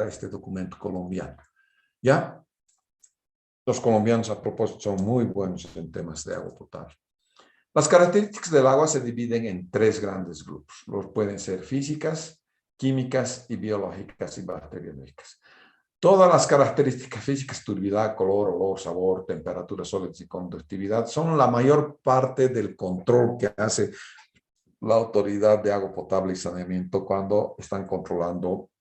este documento colombiano. ¿Ya? Los colombianos, a propósito, son muy buenos en temas de agua potable. Las características del agua se dividen en 3 grandes grupos. Pueden ser físicas, químicas y biológicas y bacteriológicas. Todas las características físicas, turbidez, color, olor, sabor, temperatura, sólidos y conductividad, son la mayor parte del control que hace la Autoridad de Agua Potable y Saneamiento cuando están controlando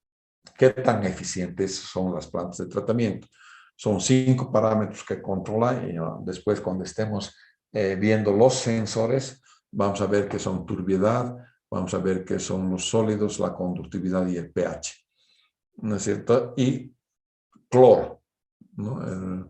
qué tan eficientes son las plantas de tratamiento. Son 5 parámetros que controla y después cuando estemos viendo los sensores, vamos a ver qué son turbidez, vamos a ver qué son los sólidos, la conductividad y el pH. ¿No es cierto? Y cloro, ¿no?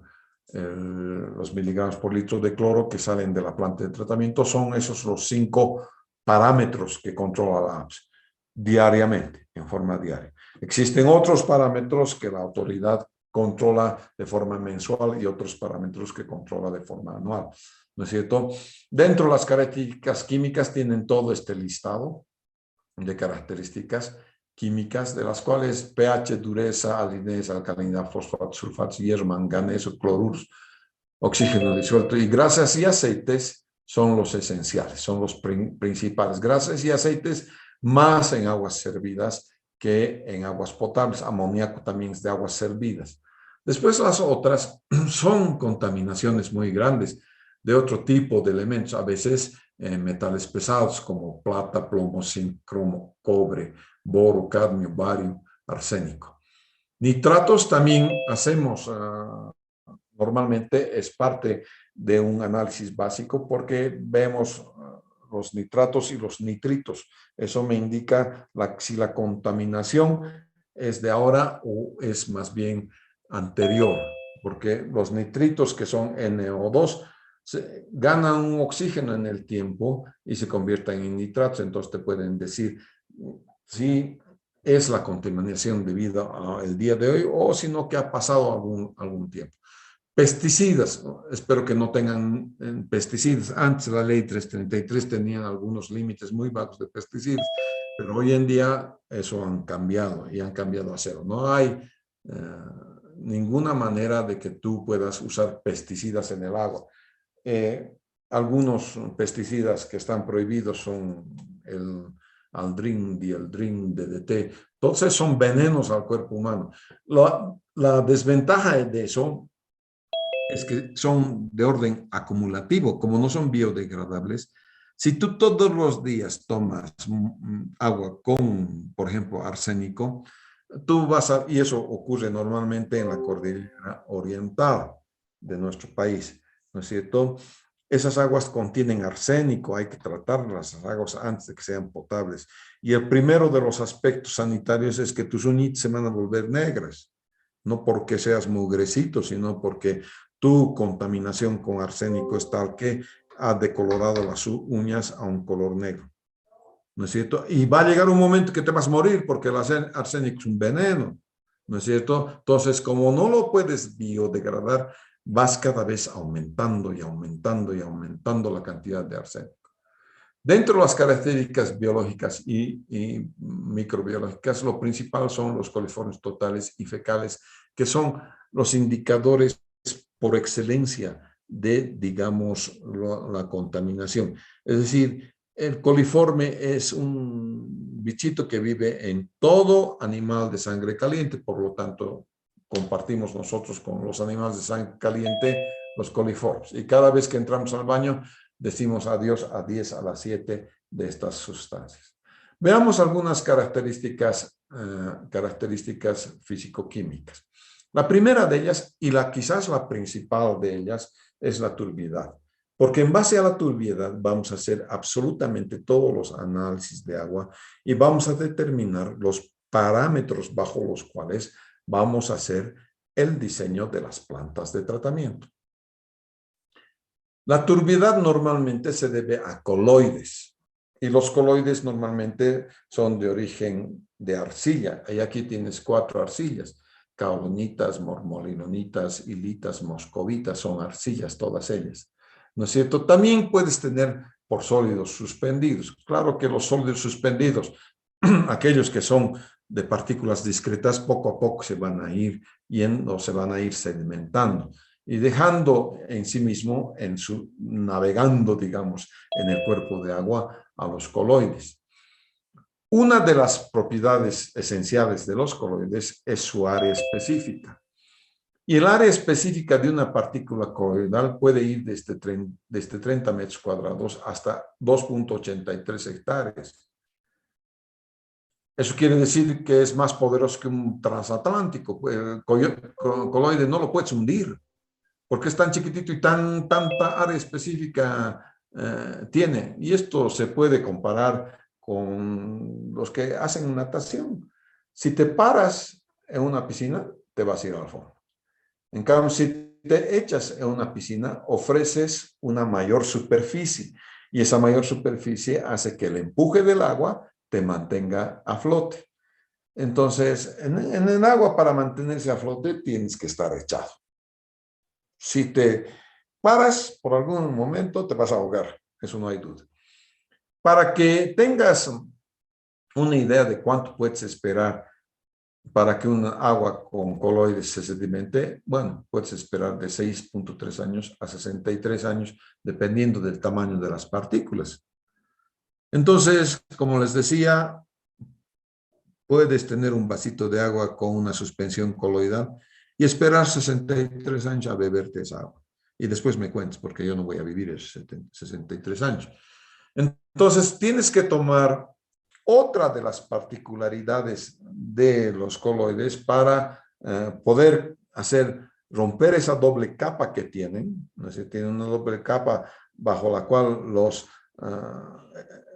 Los miligramos por litro de cloro que salen de la planta de tratamiento son esos los 5 parámetros que controla la APS diariamente, en forma diaria. Existen otros parámetros que la autoridad controla de forma mensual y otros parámetros que controla de forma anual, ¿no es cierto? Dentro de las características químicas tienen todo este listado de características químicas, de las cuales pH, dureza, acidez, alcalinidad, fosfato, sulfato, hierro, manganeso, cloruros, oxígeno disuelto y grasas y aceites son los esenciales, son los principales. Grasas y aceites más en aguas servidas que en aguas potables. Amoníaco también es de aguas servidas. Después las otras son contaminaciones muy grandes de otro tipo de elementos, a veces metales pesados como plata, plomo, zinc, cromo, cobre, boro, cadmio, bario, arsénico. Nitratos también hacemos, normalmente es parte de un análisis básico porque vemos los nitratos y los nitritos. Eso me indica si la contaminación es de ahora o es más bien anterior, porque los nitritos que son NO2 ganan un oxígeno en el tiempo y se convierten en nitratos, entonces te pueden decir si es la contaminación debido al día de hoy o si no que ha pasado algún tiempo. Pesticidas, ¿no? Espero que no tengan pesticidas. Antes la ley 333 tenía algunos límites muy bajos de pesticidas, pero hoy en día eso han cambiado y han cambiado a 0. No hay ninguna manera de que tú puedas usar pesticidas en el agua. Algunos pesticidas que están prohibidos son el Aldrin, Dieldrin, DDT. Entonces son venenos al cuerpo humano. La desventaja de eso es que son de orden acumulativo, como no son biodegradables. Si tú todos los días tomas agua con, por ejemplo, arsénico, tú vas y eso ocurre normalmente en la cordillera oriental de nuestro país, ¿no es cierto? Esas aguas contienen arsénico, hay que tratarlas, las aguas antes de que sean potables. Y el primero de los aspectos sanitarios es que tus uñitas se van a volver negras, no porque seas mugrecito, sino porque tu contaminación con arsénico es tal que ha decolorado las uñas a un color negro, ¿no es cierto? Y va a llegar un momento que te vas a morir porque el arsénico es un veneno, ¿no es cierto? Entonces, como no lo puedes biodegradar, vas cada vez aumentando y aumentando y aumentando la cantidad de arsénico. Dentro de las características biológicas y microbiológicas, lo principal son los coliformes totales y fecales, que son los indicadores por excelencia de, digamos, la contaminación. Es decir, el coliforme es un bichito que vive en todo animal de sangre caliente, por lo tanto, compartimos nosotros con los animales de sangre caliente los coliformes. Y cada vez que entramos al baño, decimos adiós a 10 a las 7 de estas sustancias. Veamos algunas características físico-químicas. La primera de ellas, y quizás la principal de ellas, es la turbidez. Porque en base a la turbidez vamos a hacer absolutamente todos los análisis de agua y vamos a determinar los parámetros bajo los cuales vamos a hacer el diseño de las plantas de tratamiento. La turbidez normalmente se debe a coloides y los coloides normalmente son de origen de arcilla. Y aquí tienes 4 arcillas: caolinitas, mormolinonitas, hilitas, moscovitas, son arcillas todas ellas, ¿no es cierto? También puedes tener por sólidos suspendidos. Claro que los sólidos suspendidos, aquellos que son de partículas discretas poco a poco se van a ir yendo, se van a ir sedimentando y dejando en sí mismo, navegando, digamos, en el cuerpo de agua a los coloides. Una de las propiedades esenciales de los coloides es su área específica. Y el área específica de una partícula coloidal puede ir desde 30 metros cuadrados hasta 2.83 hectáreas. Eso quiere decir que es más poderoso que un transatlántico. El coloide no lo puedes hundir, porque es tan chiquitito y tanta área específica tiene. Y esto se puede comparar con los que hacen natación. Si te paras en una piscina, te vas a ir al fondo. En cambio, si te echas en una piscina, ofreces una mayor superficie y esa mayor superficie hace que el empuje del agua te mantenga a flote. Entonces, en el agua, para mantenerse a flote, tienes que estar echado. Si te paras por algún momento, te vas a ahogar, eso no hay duda. Para que tengas una idea de cuánto puedes esperar para que una agua con coloides se sedimente, bueno, puedes esperar de 6.3 años a 63 años, dependiendo del tamaño de las partículas. Entonces, como les decía, puedes tener un vasito de agua con una suspensión coloidal y esperar 63 años a beberte esa agua. Y después me cuentes, porque yo no voy a vivir esos 63 años. Entonces, tienes que tomar otra de las particularidades de los coloides para poder romper esa doble capa que tienen. ¿No? Tienen una doble capa bajo la cual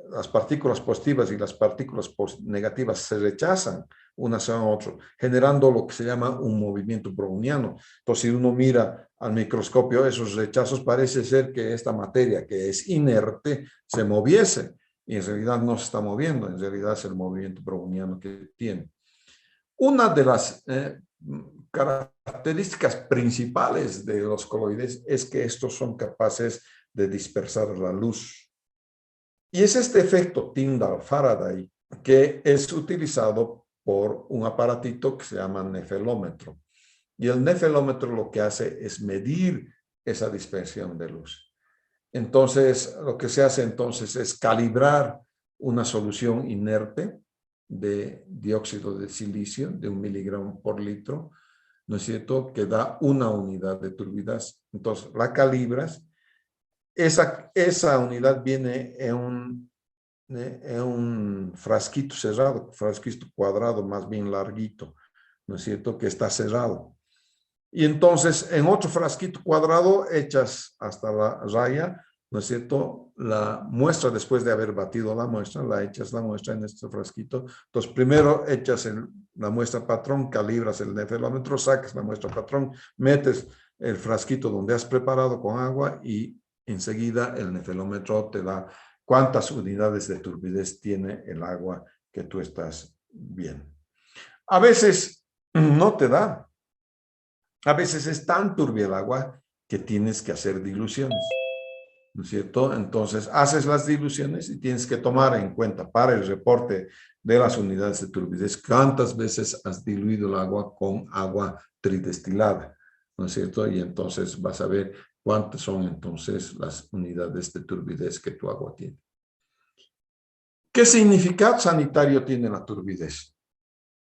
las partículas positivas y las partículas negativas se rechazan unas a otras, generando lo que se llama un movimiento browniano. Entonces, si uno mira al microscopio esos rechazos, parece ser que esta materia que es inerte se moviese, y en realidad no se está moviendo, en realidad es el movimiento browniano que tiene. Una de las características principales de los coloides es que estos son capaces de dispersar la luz. Y es este efecto Tyndall-Faraday que es utilizado por un aparatito que se llama nefelómetro. Y el nefelómetro lo que hace es medir esa dispersión de luz. Entonces, lo que se hace entonces es calibrar una solución inerte de dióxido de silicio de 1 miligramo por litro, ¿no es cierto?, que da una unidad de turbidez. Entonces, la calibras. Esa unidad viene en un frasquito cerrado, frasquito cuadrado más bien larguito, ¿no es cierto?, que está cerrado. Y entonces en otro frasquito cuadrado echas hasta la raya, ¿no es cierto?, la muestra después de haber batido la muestra, echas la muestra en este frasquito. Entonces primero echas la muestra patrón, calibras el nefelómetro, sacas la muestra patrón, metes el frasquito donde has preparado con agua y enseguida el nefelómetro te da cuántas unidades de turbidez tiene el agua que tú estás viendo. A veces no te da. A veces es tan turbia el agua que tienes que hacer diluciones, ¿no es cierto? Entonces haces las diluciones y tienes que tomar en cuenta para el reporte de las unidades de turbidez cuántas veces has diluido el agua con agua tridestilada, ¿no es cierto? Y entonces vas a ver cuántas son entonces las unidades de turbidez que tu agua tiene. ¿Qué significado sanitario tiene la turbidez?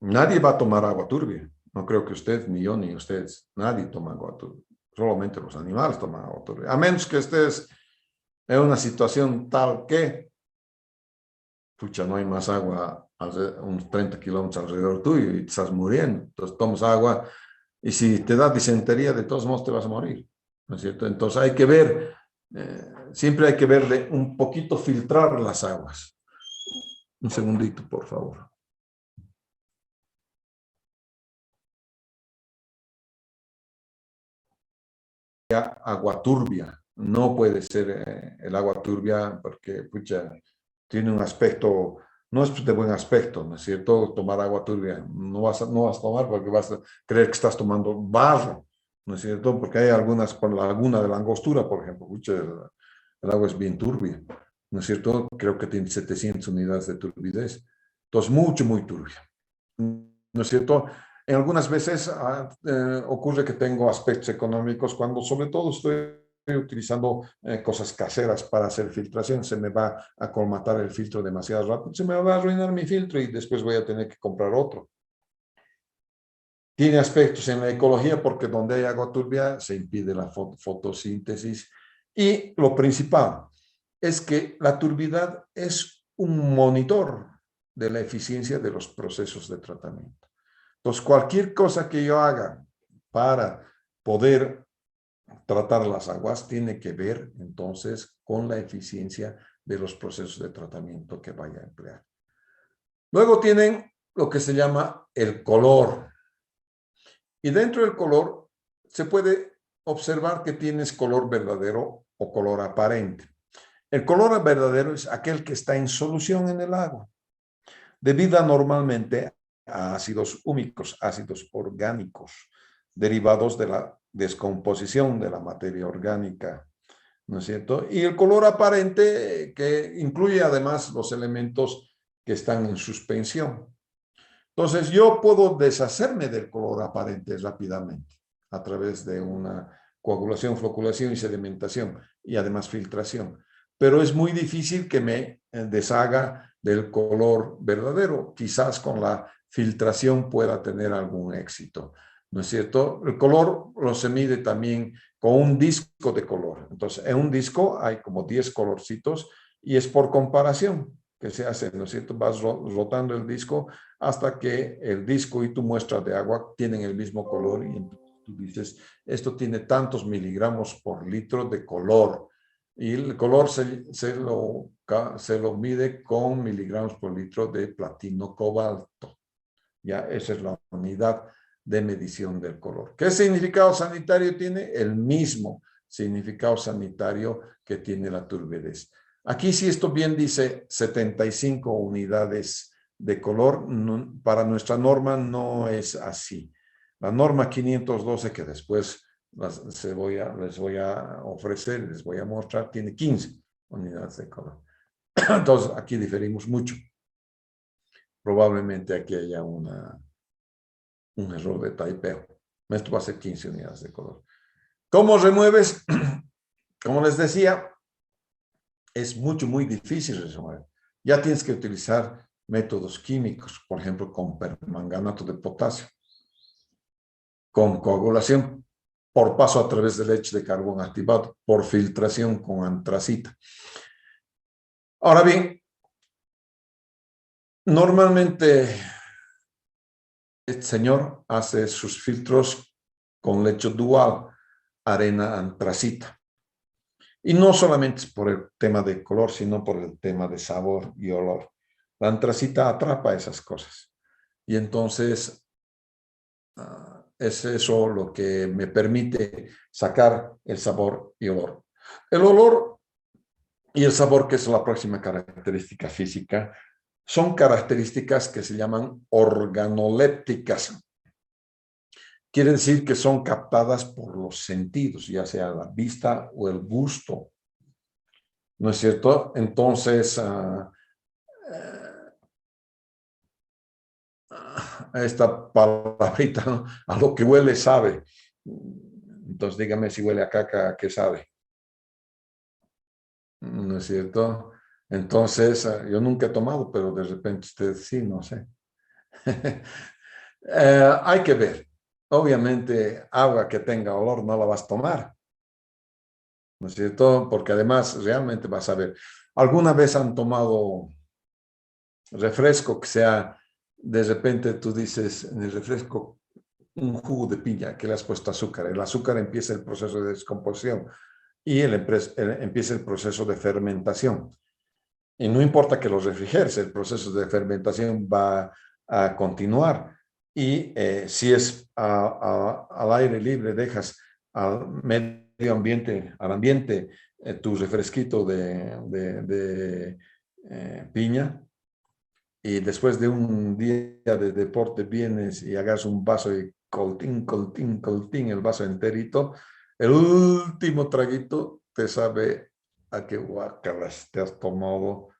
Nadie va a tomar agua turbia. No creo que usted, ni yo, ni ustedes, nadie toma agua turbia. Solamente los animales toman agua turbia. A menos que estés en una situación tal que, pucha, no hay más agua a unos 30 kilómetros alrededor tuyo y te estás muriendo. Entonces tomas agua y si te da disentería, de todos modos te vas a morir, ¿no es cierto? Entonces hay que ver, siempre hay que ver de un poquito filtrar las aguas. Un segundito, por favor. Agua turbia. No puede ser el agua turbia porque, pucha, tiene un aspecto, no es de buen aspecto, ¿no es cierto? Tomar agua turbia. No vas a tomar porque vas a creer que estás tomando barro, ¿no es cierto? Porque hay algunas, por la laguna de la Angostura, por ejemplo, pucha, el agua es bien turbia, ¿no es cierto? Creo que tiene 700 unidades de turbidez. Entonces, muy turbia. ¿no es cierto? En algunas veces ocurre que tengo aspectos económicos cuando sobre todo estoy utilizando cosas caseras para hacer filtración, se me va a colmatar el filtro demasiado rápido, se me va a arruinar mi filtro y después voy a tener que comprar otro. Tiene aspectos en la ecología porque donde hay agua turbia se impide la fotosíntesis. Y lo principal es que la turbidez es un monitor de la eficiencia de los procesos de tratamiento. Entonces, cualquier cosa que yo haga para poder tratar las aguas tiene que ver entonces con la eficiencia de los procesos de tratamiento que vaya a emplear. Luego tienen lo que se llama el color. Y dentro del color se puede observar que tienes color verdadero o color aparente. El color verdadero es aquel que está en solución en el agua, debido normalmente a ácidos húmicos, ácidos orgánicos, derivados de la descomposición de la materia orgánica, ¿no es cierto? Y el color aparente que incluye además los elementos que están en suspensión. Entonces, yo puedo deshacerme del color aparente rápidamente a través de una coagulación, floculación y sedimentación y además filtración. Pero es muy difícil que me deshaga del color verdadero. Quizás con la filtración pueda tener algún éxito, ¿no es cierto? El color lo se mide también con un disco de color. Entonces, en un disco hay como 10 colorcitos y es por comparación que se hace, ¿no es cierto? Vas rotando el disco hasta que el disco y tu muestra de agua tienen el mismo color y tú dices, esto tiene tantos miligramos por litro de color. Y el color se lo mide con miligramos por litro de platino cobalto. Ya, esa es la unidad de medición del color. ¿Qué significado sanitario tiene? El mismo significado sanitario que tiene la turbidez. Aquí si esto bien dice 75 unidades de color, para nuestra norma no es así. La norma 512 que después les voy a ofrecer, les voy a mostrar, tiene 15 unidades de color. Entonces aquí diferimos mucho. Probablemente aquí haya un error de typeo. Esto va a ser 15 unidades de color. ¿Cómo remueves? Como les decía, es muy difícil remover. Ya tienes que utilizar métodos químicos, por ejemplo, con permanganato de potasio, con coagulación por paso a través de leche de carbón activado, por filtración con antracita. Ahora bien, normalmente este señor hace sus filtros con lecho dual, arena antracita. Y no solamente es por el tema de color, sino por el tema de sabor y olor. La antracita atrapa esas cosas. Y entonces es eso lo que me permite sacar el sabor y olor. El olor y el sabor, que es la próxima característica física, son características que se llaman organolépticas. Quiere decir que son captadas por los sentidos, ya sea la vista o el gusto. ¿No es cierto? Entonces, esta palabrita, ¿no? A lo que huele sabe. Entonces, dígame si huele a caca, ¿a qué sabe? ¿No es cierto? Entonces, yo nunca he tomado, pero de repente usted sí, no sé. Hay que ver. Obviamente, agua que tenga olor no la vas a tomar, ¿no es cierto? Porque además realmente vas a ver. ¿Alguna vez han tomado refresco que sea, de repente tú dices en el refresco, un jugo de piña que le has puesto azúcar? El azúcar empieza el proceso de descomposición y empieza el proceso de fermentación. Y no importa que lo refrigeres, el proceso de fermentación va a continuar. Y si es al aire libre, dejas al medio ambiente, al ambiente, tu refresquito de piña, y después de un día de deporte vienes y hagas un vaso de coltín, el vaso enterito, el último traguito te sabe a que guacalas, te has tomado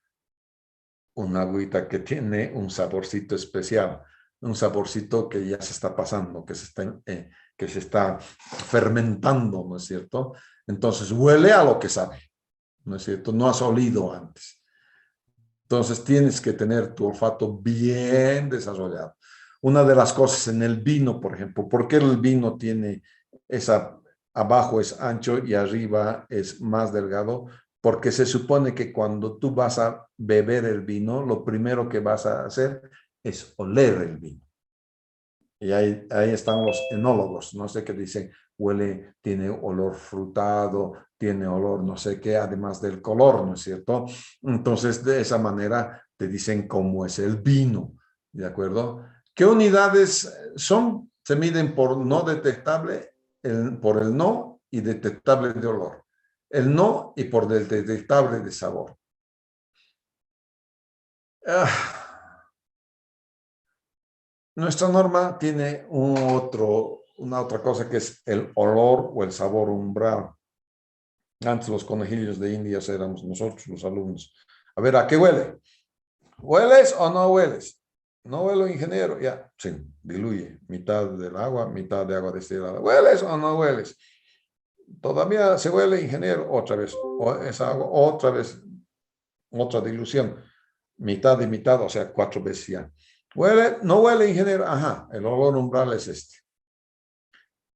una agüita que tiene un saborcito especial. un saborcito que ya se está pasando, que se está fermentando, ¿no es cierto? Entonces huele a lo que sabe, ¿no es cierto? No has olido antes. Entonces tienes que tener tu olfato bien desarrollado. Una de las cosas en el vino, por ejemplo, ¿por qué el vino tiene abajo es ancho y arriba es más delgado? Porque se supone que cuando tú vas a beber el vino, lo primero que vas a hacer es oler el vino. Y ahí están los enólogos, no sé qué dicen, huele, tiene olor frutado, tiene olor no sé qué, además del color, ¿no es cierto? Entonces, de esa manera te dicen cómo es el vino, ¿de acuerdo? ¿Qué unidades son? Se miden por no detectable, por el no y detectable de olor. El no y por el detectable de sabor. Nuestra norma tiene una otra cosa que es el olor o el sabor umbral. Antes los conejillos de Indias éramos nosotros, los alumnos. A ver, ¿a qué huele? ¿Hueles o no hueles? No huelo, ingeniero. Ya, sí, diluye. Mitad del agua, mitad de agua destilada. ¿Hueles o no hueles? Todavía se huele, ingeniero. Otra vez. Esa agua, otra vez. Otra dilución. Mitad y mitad, o sea, 4 veces ya. ¿Huele? ¿No huele, ingeniero? Ajá, el olor umbral es este.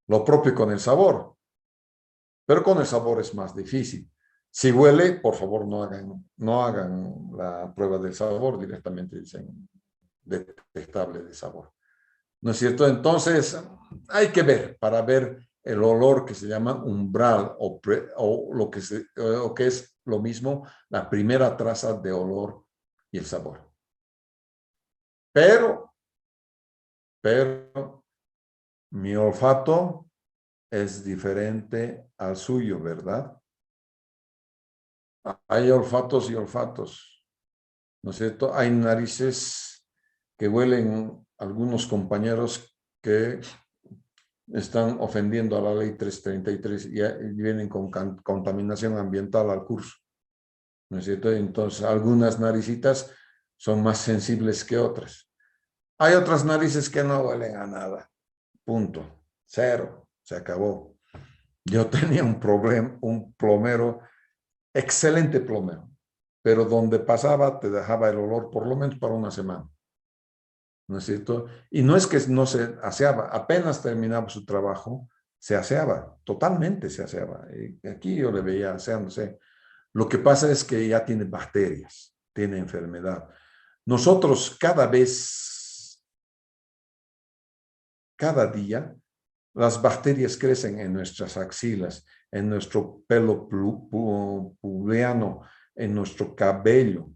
Lo propio con el sabor, pero con el sabor es más difícil. Si huele, por favor, no hagan la prueba del sabor, directamente dicen detectable de sabor. ¿No es cierto? Entonces, hay que ver para ver el olor que se llama umbral o o que es lo mismo, la primera traza de olor y el sabor. Pero, mi olfato es diferente al suyo, ¿verdad? Hay olfatos y olfatos, ¿no es cierto? Hay narices que huelen algunos compañeros que están ofendiendo a la ley 333 y vienen con contaminación ambiental al curso, ¿no es cierto? Entonces, algunas naricitas son más sensibles que otras. Hay otras narices que no huelen a nada, punto, cero, se acabó. Yo tenía un plomero, excelente plomero, pero donde pasaba te dejaba el olor por lo menos para una semana, ¿no es cierto? Y no es que no se aseaba, apenas terminaba su trabajo, se aseaba, totalmente se aseaba. Y aquí yo le veía aseándose. Lo que pasa es que ya tiene bacterias, tiene enfermedad. Nosotros cada día, las bacterias crecen en nuestras axilas, en nuestro pelo pubiano, en nuestro cabello.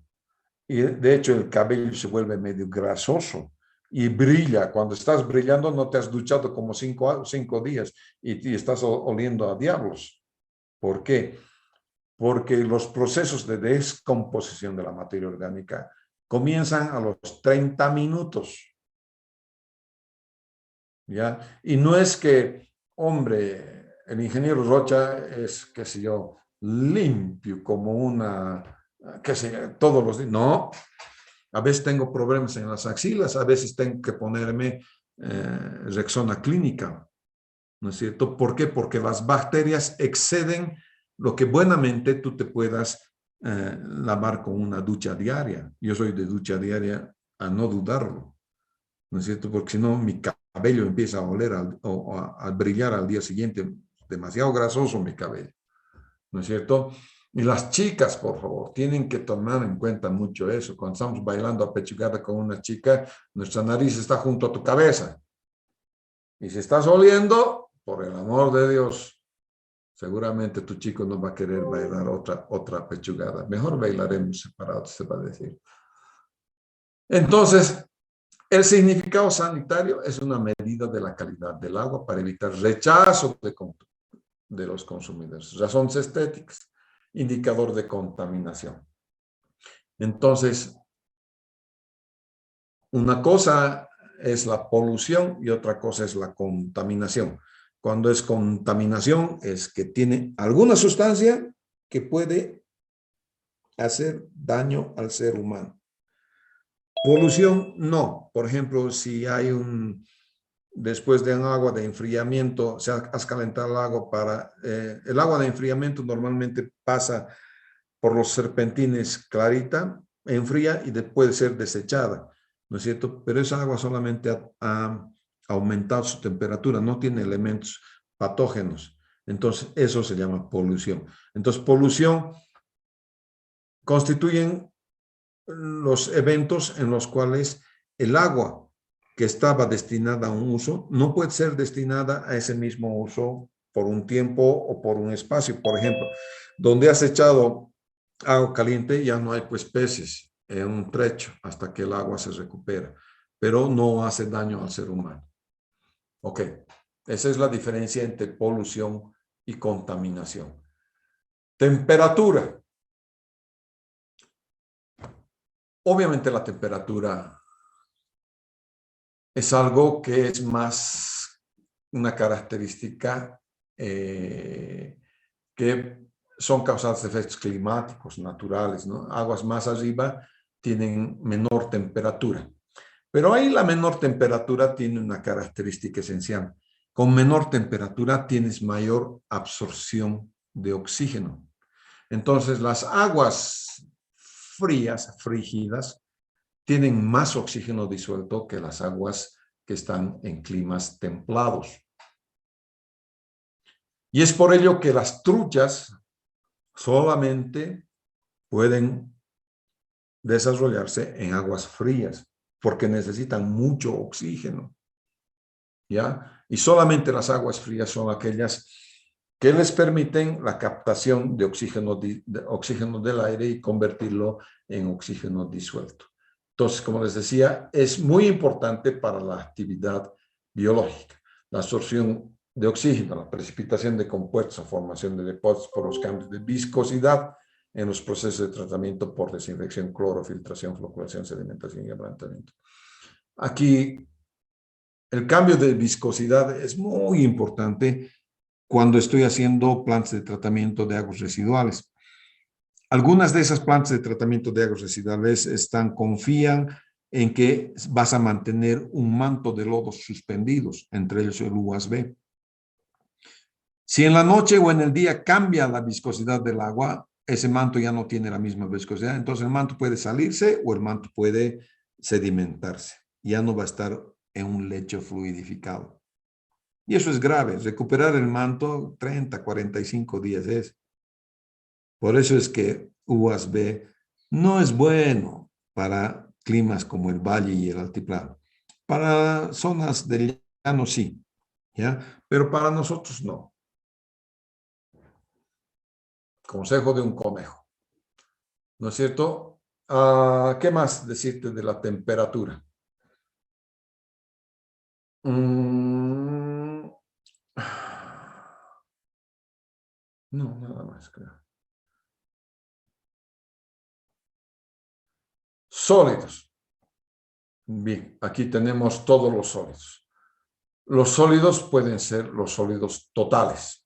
Y de hecho el cabello se vuelve medio grasoso y brilla. Cuando estás brillando no te has duchado como 5 días y estás oliendo a diablos. ¿Por qué? Porque los procesos de descomposición de la materia orgánica comienzan a los 30 minutos. ¿Ya? Y no es que, hombre, el ingeniero Rocha es, qué sé yo, limpio como qué sé yo, todos los días. No, a veces tengo problemas en las axilas, a veces tengo que ponerme Rexona clínica, ¿no es cierto? ¿Por qué? Porque las bacterias exceden lo que buenamente tú te puedas lavar con una ducha diaria. Yo soy de ducha diaria a no dudarlo, ¿no es cierto? Porque si no, mi cabello empieza a oler o a brillar al día siguiente, demasiado grasoso mi cabello, ¿no es cierto? Y las chicas, por favor, tienen que tomar en cuenta mucho eso. Cuando estamos bailando apechugada con una chica, nuestra nariz está junto a tu cabeza. Y si estás oliendo, por el amor de Dios, seguramente tu chico no va a querer bailar otra apechugada. Mejor bailaremos separados, se va a decir. Entonces, el significado sanitario es una medida de la calidad del agua para evitar rechazo de los consumidores. Razones estéticas, indicador de contaminación. Entonces, una cosa es la polución y otra cosa es la contaminación. Cuando es contaminación es que tiene alguna sustancia que puede hacer daño al ser humano. Polución, no. Por ejemplo, si hay después de un agua de enfriamiento, se has calentado el agua el agua de enfriamiento normalmente pasa por los serpentines clarita, enfría y puede ser desechada, ¿no es cierto? Pero esa agua solamente ha aumentado su temperatura, no tiene elementos patógenos. Entonces, eso se llama polución. Entonces, polución constituyen los eventos en los cuales el agua que estaba destinada a un uso no puede ser destinada a ese mismo uso por un tiempo o por un espacio. Por ejemplo, donde has echado agua caliente ya no hay pues peces en un trecho hasta que el agua se recupera, pero no hace daño al ser humano. Ok, esa es la diferencia entre polución y contaminación. Temperatura. Obviamente la temperatura es algo que es más una característica que son causadas de efectos climáticos naturales, ¿no? Aguas más arriba tienen menor temperatura. Pero ahí la menor temperatura tiene una característica esencial. Con menor temperatura tienes mayor absorción de oxígeno. Entonces, las aguas frías, frígidas, tienen más oxígeno disuelto que las aguas que están en climas templados. Y es por ello que las truchas solamente pueden desarrollarse en aguas frías, porque necesitan mucho oxígeno, ¿ya? Y solamente las aguas frías son aquellas que les permiten la captación de oxígeno del aire y convertirlo en oxígeno disuelto. Entonces, como les decía, es muy importante para la actividad biológica. La absorción de oxígeno, la precipitación de compuestos o formación de depósitos por los cambios de viscosidad en los procesos de tratamiento por desinfección, cloro, filtración, floculación, sedimentación y ablandamiento. Aquí, el cambio de viscosidad es muy importante cuando estoy haciendo plantas de tratamiento de aguas residuales. Algunas de esas plantas de tratamiento de aguas residuales confían en que vas a mantener un manto de lodos suspendidos, entre ellos el USB. Si en la noche o en el día cambia la viscosidad del agua, ese manto ya no tiene la misma viscosidad, entonces el manto puede salirse o el manto puede sedimentarse. Ya no va a estar en un lecho fluidificado. Y eso es grave. Recuperar el manto 30, 45 días es. Por eso es que USB no es bueno para climas como el valle y el altiplano. Para zonas del llano sí, ¿ya? Pero para nosotros no. Consejo de un conejo. ¿No es cierto? ¿Qué más decirte de la temperatura? No, nada más, creo. Sólidos. Bien, aquí tenemos todos los sólidos. Los sólidos pueden ser los sólidos totales.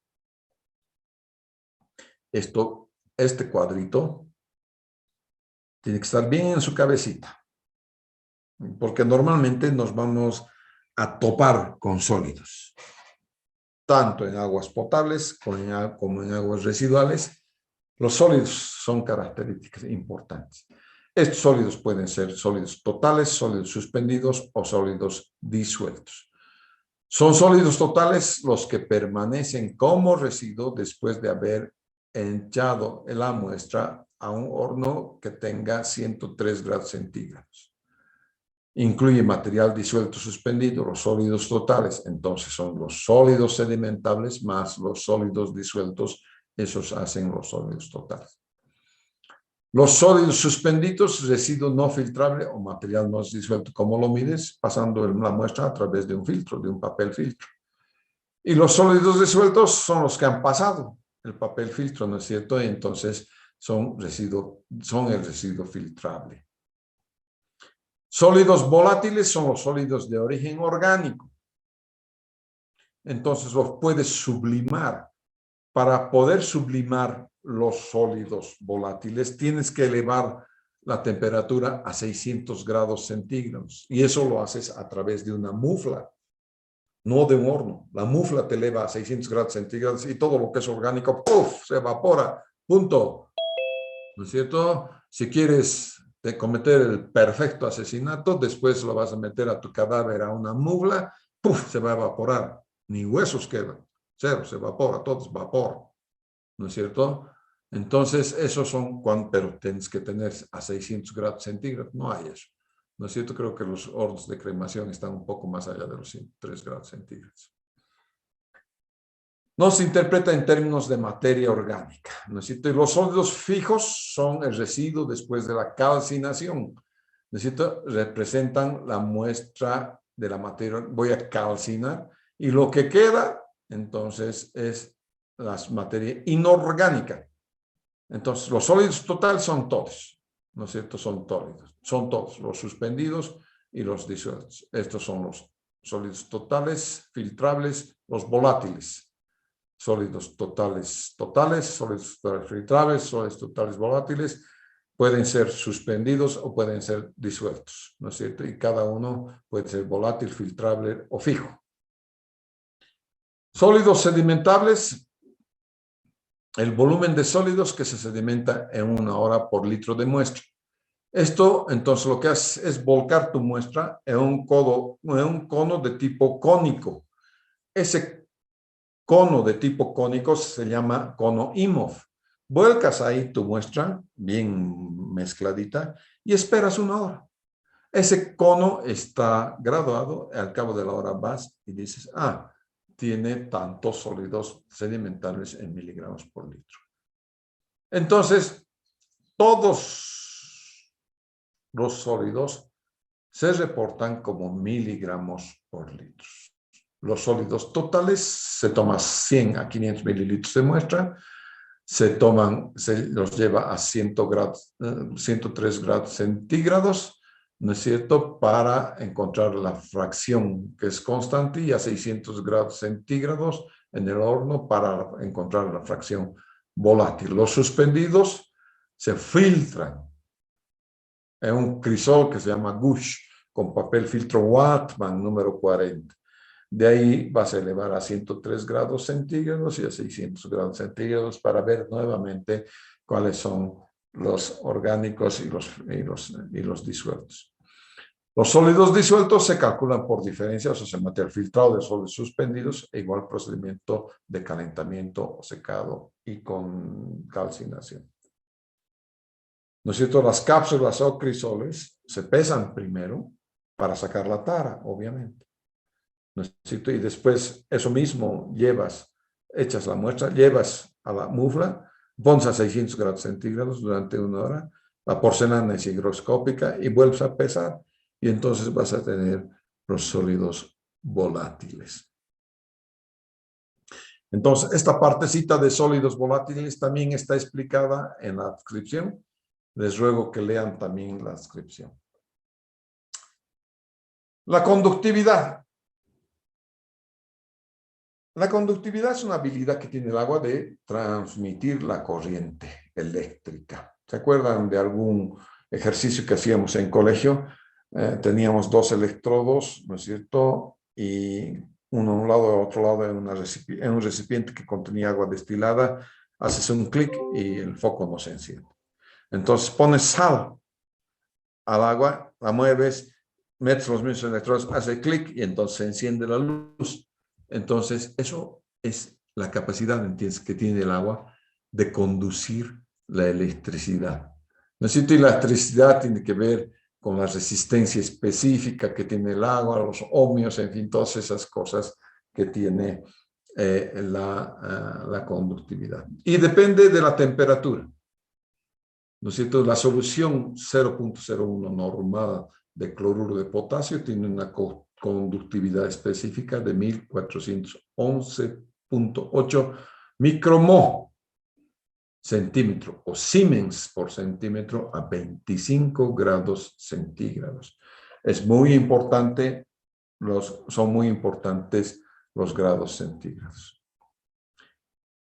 Este cuadrito tiene que estar bien en su cabecita, porque normalmente nos vamos a topar con sólidos, tanto en aguas potables como en aguas residuales. Los sólidos son características importantes. Estos sólidos pueden ser sólidos totales, sólidos suspendidos o sólidos disueltos. Son sólidos totales los que permanecen como residuo después de haber echado la muestra a un horno que tenga 103 grados centígrados. Incluye material disuelto suspendido, los sólidos totales, entonces son los sólidos sedimentables más los sólidos disueltos, esos hacen los sólidos totales. Los sólidos suspendidos, residuo no filtrable o material no disuelto. ¿Cómo lo mides? Pasando la muestra a través de un filtro, de un papel filtro. Y los sólidos disueltos son los que han pasado el papel filtro, ¿no es cierto? Y entonces son el residuo filtrable. Sólidos volátiles son los sólidos de origen orgánico. Entonces los puedes sublimar. Para poder sublimar los sólidos volátiles, tienes que elevar la temperatura a 600 grados centígrados. Y eso lo haces a través de una mufla, no de un horno. La mufla te eleva a 600 grados centígrados y todo lo que es orgánico, ¡puf!, se evapora. Punto. ¿No es cierto? Si quieres cometer el perfecto asesinato, después lo vas a meter a tu cadáver a una mufla, ¡puf!, se va a evaporar. Ni huesos quedan. Cero, se evapora, todo es vapor. ¿No es cierto? Entonces, esos son pero tienes que tener a 600 grados centígrados. No hay eso. ¿No es cierto? Creo que los hornos de cremación están un poco más allá de los 103 grados centígrados. No se interpreta en términos de materia orgánica, ¿no es cierto? Y los sólidos fijos son el residuo después de la calcinación, ¿no es cierto? Representan la muestra de la materia. Voy a calcinar y lo que queda, entonces, es la materia inorgánica. Entonces, los sólidos totales son todos, ¿no es cierto? Son todos, los suspendidos y los disueltos. Estos son los sólidos totales, filtrables, los volátiles. Sólidos totales, sólidos totales filtrables, sólidos totales volátiles, pueden ser suspendidos o pueden ser disueltos, ¿no es cierto? Y cada uno puede ser volátil, filtrable o fijo. Sólidos sedimentables, el volumen de sólidos que se sedimenta en 1 hora por litro de muestra. Esto, entonces, lo que hace es volcar tu muestra en un cono de tipo cónico. Ese cono de tipo cónico se llama cono IMOV. Vuelcas ahí tu muestra, bien mezcladita, y esperas 1 hora. Ese cono está graduado, al cabo de la hora vas y dices, tiene tantos sólidos sedimentales en miligramos por litro. Entonces, todos los sólidos se reportan como miligramos por litro. Los sólidos totales se toman 100 a 500 mililitros de muestra, se los lleva a 103 grados centígrados, ¿no es cierto?, para encontrar la fracción que es constante, y a 600 grados centígrados en el horno para encontrar la fracción volátil. Los suspendidos se filtran en un crisol que se llama Gush, con papel filtro Wattman número 40. De ahí vas a elevar a 103 grados centígrados y a 600 grados centígrados para ver nuevamente cuáles son los orgánicos y los disueltos. Los sólidos disueltos se calculan por diferencia, o sea, se mete el filtrado de sólidos suspendidos e igual procedimiento de calentamiento o secado y con calcinación. ¿No es cierto? Las cápsulas o crisoles se pesan primero para sacar la tara, obviamente. ¿No es cierto? Y después eso mismo echas la muestra, llevas a la mufla, pones a 600 grados centígrados durante 1 hora, la porcelana es higroscópica y vuelves a pesar, y entonces vas a tener los sólidos volátiles. Entonces, esta partecita de sólidos volátiles también está explicada en la descripción. Les ruego que lean también la descripción. La conductividad. La conductividad es una habilidad que tiene el agua de transmitir la corriente eléctrica. ¿Se acuerdan de algún ejercicio que hacíamos en colegio? Teníamos 2 electrodos, ¿no es cierto? Y uno a un lado y otro lado en un recipiente que contenía agua destilada. Haces un clic y el foco no se enciende. Entonces pones sal al agua, la mueves, metes los mismos electrodos, hace clic y entonces se enciende la luz. Entonces, eso es la capacidad, ¿entiendes?, que tiene el agua de conducir la electricidad. ¿No es cierto? Y la electricidad tiene que ver con la resistencia específica que tiene el agua, los ohmios, en fin, todas esas cosas que tiene la conductividad. Y depende de la temperatura. ¿No es cierto? La solución 0.01 normada de cloruro de potasio tiene una conductividad específica de 1411.8 micromol centímetro o Siemens por centímetro a 25 grados centígrados. Es muy importante, son muy importantes los grados centígrados.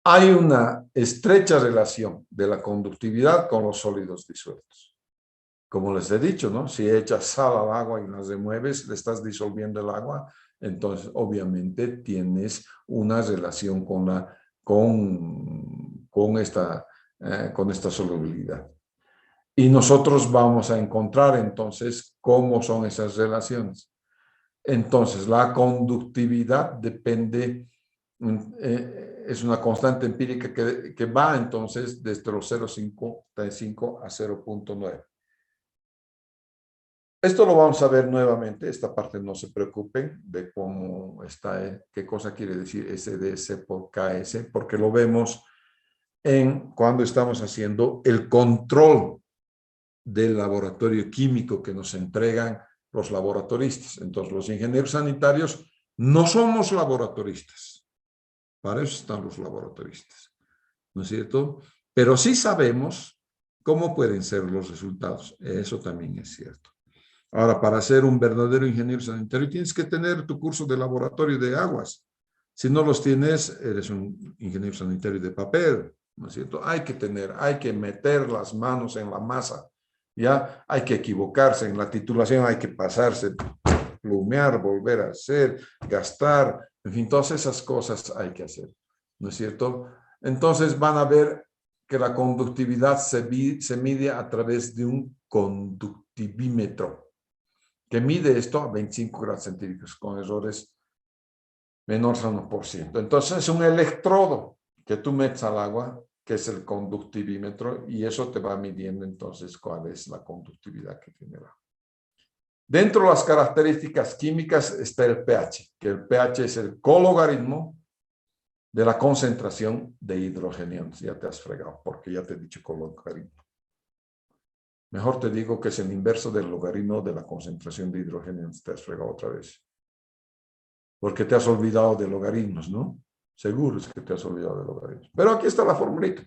Hay una estrecha relación de la conductividad con los sólidos disueltos. como les he dicho, ¿no? Si echas sal al agua y las remueves, le estás disolviendo el agua, entonces obviamente tienes una relación con esta solubilidad. Y nosotros vamos a encontrar entonces cómo son esas relaciones. Entonces, la conductividad depende, es una constante empírica que va entonces desde los 0,55 a 0,9. Esto lo vamos a ver nuevamente, esta parte no se preocupen de cómo está, qué cosa quiere decir SDS por KS, porque lo vemos cuando estamos haciendo el control del laboratorio químico que nos entregan los laboratoristas. Entonces, los ingenieros sanitarios no somos laboratoristas. Para eso están los laboratoristas, ¿no es cierto? Pero sí sabemos cómo pueden ser los resultados. Eso también es cierto. Ahora, para ser un verdadero ingeniero sanitario, tienes que tener tu curso de laboratorio de aguas. Si no los tienes, eres un ingeniero sanitario de papel, ¿no es cierto? Hay que meter las manos en la masa, ¿ya? Hay que equivocarse en la titulación, hay que pasarse, plumear, volver a hacer, gastar, en fin, todas esas cosas hay que hacer, ¿no es cierto? Entonces van a ver que la conductividad se mide a través de un conductivímetro, que mide esto a 25 grados centígrados, con errores menores a 1%. Entonces es un electrodo que tú metes al agua, que es el conductivímetro, y eso te va midiendo entonces cuál es la conductividad que tiene el agua. Dentro de las características químicas está el pH, que el pH es el cologaritmo de la concentración de hidrogeniones. Ya te has fregado, porque ya te he dicho cologaritmo. Mejor te digo que es el inverso del logaritmo de la concentración de hidrogeniones. Te has fregado otra vez. Porque te has olvidado de logaritmos, ¿no? Seguro es que te has olvidado de logaritmos. Pero aquí está la formulita.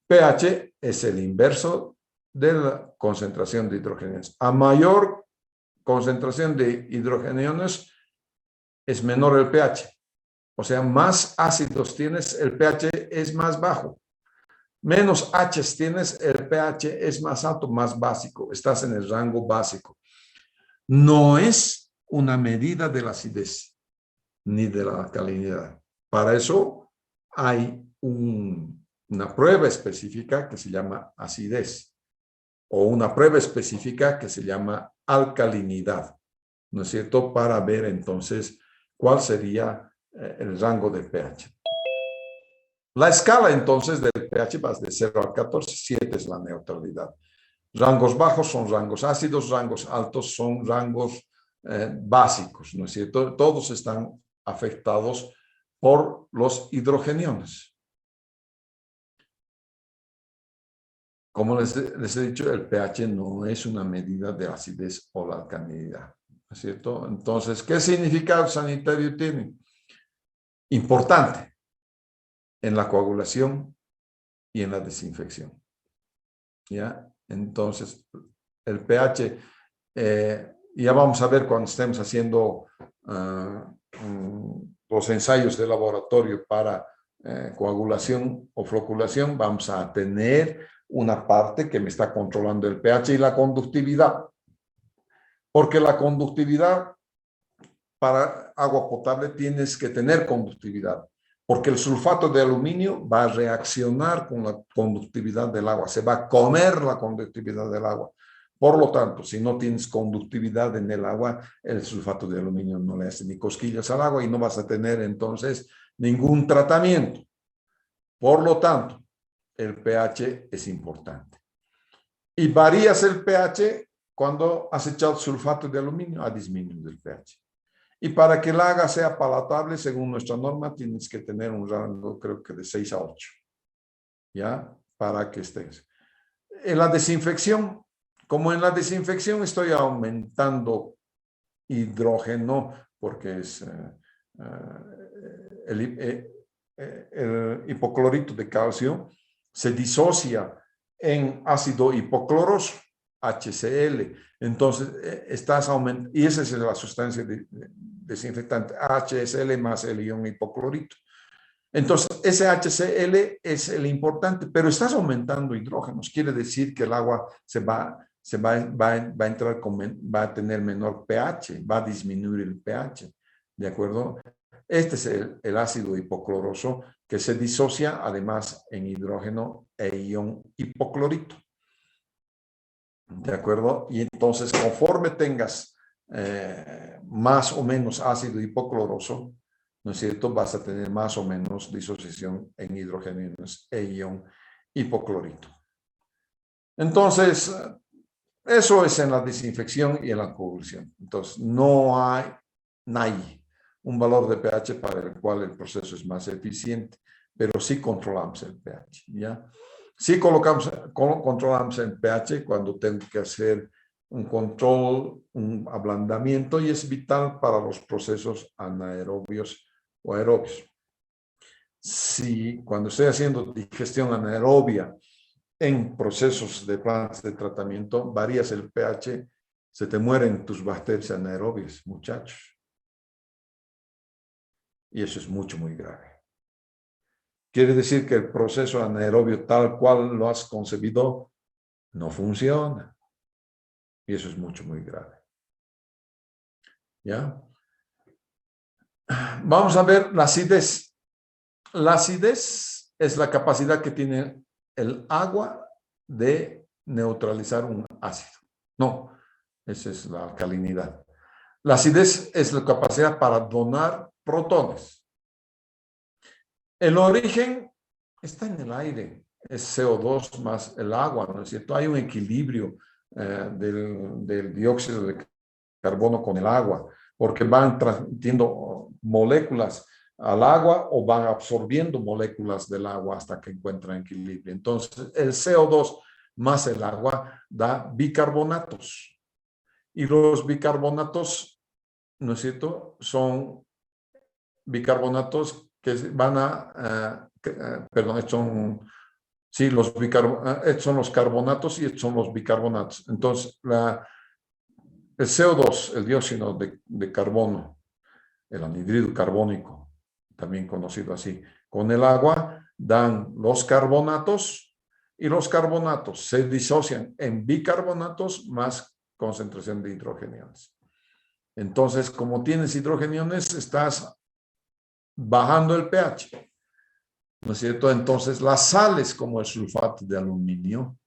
pH es el inverso de la concentración de hidrogeniones. A mayor concentración de hidrogeniones es menor el pH. O sea, más ácidos tienes, el pH es más bajo. Menos H's tienes, el pH es más alto, más básico. Estás en el rango básico. No es una medida de la acidez ni de la alcalinidad. Para eso hay una prueba específica que se llama acidez o una prueba específica que se llama alcalinidad, ¿no es cierto? Para ver entonces cuál sería el rango de pH. La escala entonces del pH va de 0 a 14, 7 es la neutralidad. Rangos bajos son rangos ácidos, rangos altos son rangos básicos, ¿no es cierto? Todos están afectados por los hidrogeniones. Como les he dicho, el pH no es una medida de acidez o la alcalinidad, ¿no es cierto? Entonces, ¿qué significado sanitario tiene? Importante en la coagulación y en la desinfección. ¿Ya? Entonces, el pH, ya vamos a ver cuando estemos haciendo los ensayos de laboratorio para coagulación o floculación, vamos a tener una parte que me está controlando el pH y la conductividad. Porque la conductividad para agua potable tienes que tener conductividad. Porque el sulfato de aluminio va a reaccionar con la conductividad del agua, se va a comer la conductividad del agua. Por lo tanto, si no tienes conductividad en el agua, el sulfato de aluminio no le hace ni cosquillas al agua y no vas a tener entonces ningún tratamiento. Por lo tanto, el pH es importante. Y varías el pH cuando has echado sulfato de aluminio, ha disminuido el pH. Y para que el agua sea palatable, según nuestra norma, tienes que tener un rango, creo que de 6 a 8. ¿Ya? Para que estés. En la desinfección, como en la desinfección estoy aumentando hidrógeno, porque es el hipoclorito de calcio, se disocia en ácido hipocloroso, HCl. Entonces, estás aumentando, y esa es la sustancia desinfectante, HCl más el ion hipoclorito. Entonces, ese HCl es el importante, pero estás aumentando hidrógenos. Quiere decir que el agua se va va a entrar va a tener menor pH, va a disminuir el pH, ¿de acuerdo? Este es el ácido hipocloroso que se disocia además en hidrógeno e ion hipoclorito, ¿de acuerdo? Y entonces conforme tengas más o menos ácido hipocloroso, ¿no es cierto? Vas a tener más o menos disociación en hidrógenos e ion hipoclorito. Entonces, eso es en la desinfección y en la coagulación. Entonces, no hay un valor de pH para el cual el proceso es más eficiente, pero sí controlamos el pH, ¿ya? Sí controlamos el pH cuando tengo que hacer un control, un ablandamiento, y es vital para los procesos anaerobios o aerobios. Si cuando estoy haciendo digestión anaerobia en procesos de plantas de tratamiento, varías el pH, se te mueren tus bacterias anaerobias, muchachos. Y eso es muy grave. Quiere decir que el proceso anaerobio tal cual lo has concebido no funciona. Y eso es muy grave. ¿Ya? Vamos a ver la acidez. La acidez es la capacidad que tiene el agua de neutralizar un ácido. No, esa es la alcalinidad. La acidez es la capacidad para donar protones. El origen está en el aire, es CO2 más el agua, ¿no es cierto? Hay un equilibrio del dióxido de carbono con el agua, porque van transmitiendo moléculas al agua o van absorbiendo moléculas del agua hasta que encuentran equilibrio. Entonces, el CO2 más el agua da bicarbonatos. Y los bicarbonatos, ¿no es cierto?, son bicarbonatos que van perdón, sí, son los carbonatos y son los bicarbonatos. Entonces, el CO2, el dióxido de carbono, el anhídrido carbónico, también conocido así, con el agua dan los carbonatos, y los carbonatos se disocian en bicarbonatos más concentración de hidrogeniones. Entonces, como tienes hidrogeniones, estás bajando el pH, ¿no es cierto? Entonces, las sales como el sulfato de aluminio,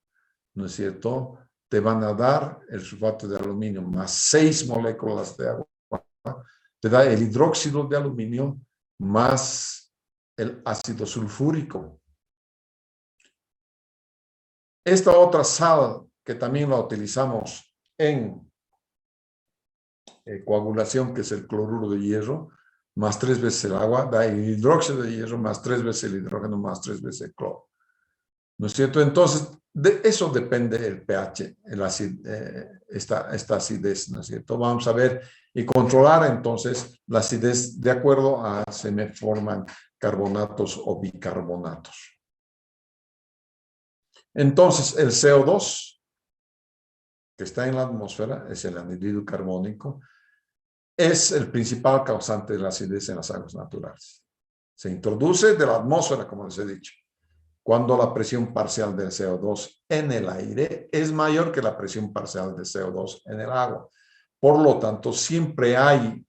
¿no es cierto?, te van a dar el sulfato de aluminio más 6 moléculas de agua, te da el hidróxido de aluminio más el ácido sulfúrico. Esta otra sal que también la utilizamos en coagulación, que es el cloruro de hierro, más 3 veces el agua, da el hidróxido de hierro más 3 veces el hidrógeno más 3 veces el cloro. ¿No es cierto? Entonces, de eso depende el pH, esta acidez, ¿no es cierto? Vamos a ver y controlar entonces la acidez de acuerdo a si me forman carbonatos o bicarbonatos. Entonces, el CO2 que está en la atmósfera, es el anhídrido carbónico, es el principal causante de la acidez en las aguas naturales. Se introduce de la atmósfera, como les he dicho, cuando la presión parcial del CO2 en el aire es mayor que la presión parcial de CO2 en el agua. Por lo tanto, siempre hay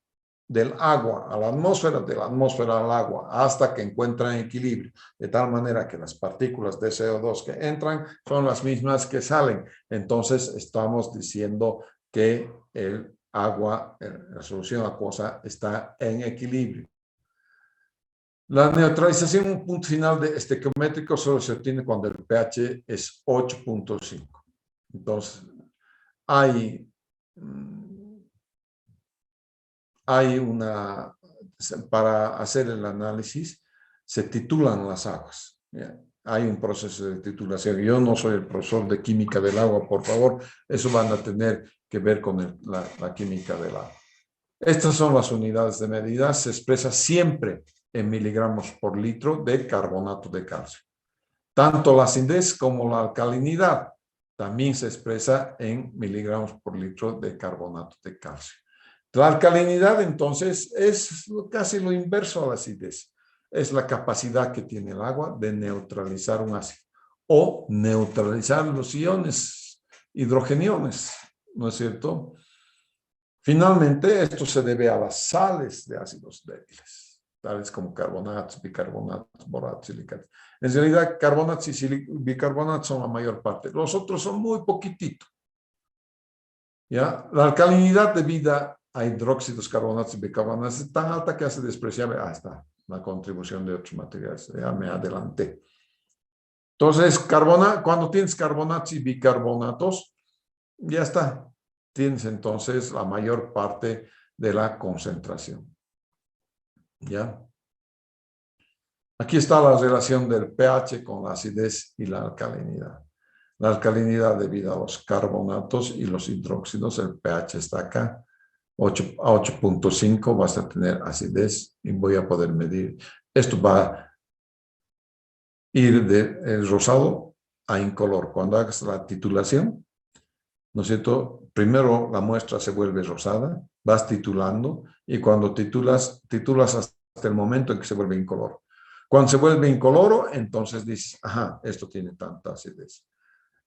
del agua a la atmósfera, de la atmósfera al agua, hasta que encuentran equilibrio, de tal manera que las partículas de CO2 que entran son las mismas que salen. Entonces, estamos diciendo que el agua, la solución acuosa, está en equilibrio. La neutralización, un punto final de estequiométrico, solo se obtiene cuando el pH es 8.5. Entonces, para hacer el análisis, se titulan las aguas. ¿Ya? Hay un proceso de titulación. Yo no soy el profesor de química del agua, por favor. Eso van a tener que ver con la química del agua. Estas son las unidades de medida. Se expresa siempre en miligramos por litro de carbonato de calcio. Tanto la acidez como la alcalinidad también se expresa en miligramos por litro de carbonato de calcio. La alcalinidad, entonces, es casi lo inverso a la acidez. Es la capacidad que tiene el agua de neutralizar un ácido o neutralizar los iones hidrogeniones, ¿no es cierto? Finalmente, esto se debe a las sales de ácidos débiles, tales como carbonatos, bicarbonatos, boratos, silicatos. En realidad, carbonatos y bicarbonatos son la mayor parte. Los otros son muy poquitito. ¿Ya? La alcalinidad debida a hidróxidos, carbonatos y bicarbonatos es tan alta que hace despreciable hasta la contribución de otros materiales. Ya me adelanté. Entonces, cuando tienes carbonatos y bicarbonatos, ya está. Tienes entonces la mayor parte de la concentración. ¿Ya? Aquí está la relación del pH con la acidez y la alcalinidad. La alcalinidad debido a los carbonatos y los hidróxidos, el pH está acá. A 8.5 vas a tener acidez y voy a poder medir. Esto va a ir de rosado a incolor. Cuando hagas la titulación, ¿no es cierto? Primero la muestra se vuelve rosada, vas titulando y cuando titulas hasta el momento en que se vuelve incoloro. Cuando se vuelve incoloro, entonces dices, ajá, esto tiene tanta acidez.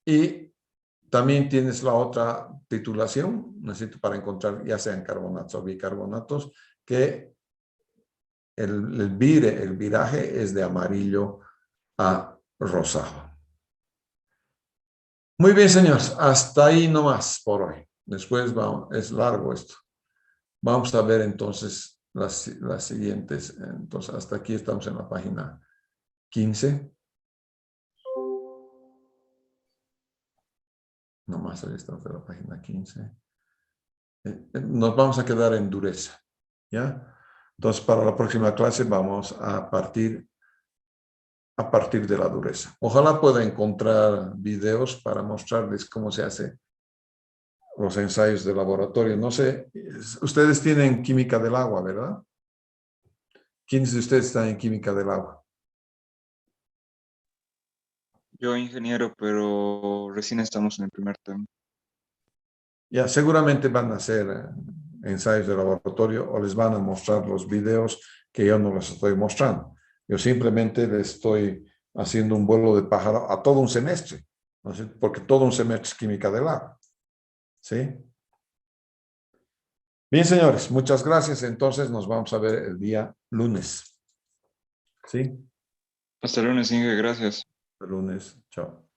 Y también tienes la otra titulación, necesito para encontrar ya sean carbonatos o bicarbonatos, que el viraje es de amarillo a rosado. Muy bien, señores, hasta ahí nomás por hoy. Después es largo esto. Vamos a ver entonces las siguientes. Entonces, hasta aquí estamos en la página 15. Nomás ahí estamos en la página 15. Nos vamos a quedar en dureza, ¿ya? Entonces, para la próxima clase vamos a partir de la dureza. Ojalá pueda encontrar videos para mostrarles cómo se hace los ensayos de laboratorio. No sé, ustedes tienen química del agua, ¿verdad? ¿Quiénes de ustedes están en química del agua? Yo ingeniero, pero recién estamos en el primer tema. Ya, seguramente van a hacer ensayos de laboratorio o les van a mostrar los videos que yo no les estoy mostrando. Yo simplemente les estoy haciendo un vuelo de pájaro a todo un semestre, ¿no? Porque todo un semestre es química del agua. ¿Sí? Bien, señores, muchas gracias. Entonces nos vamos a ver el día lunes. ¿Sí? Hasta el lunes, Inge, gracias. El lunes. Chao.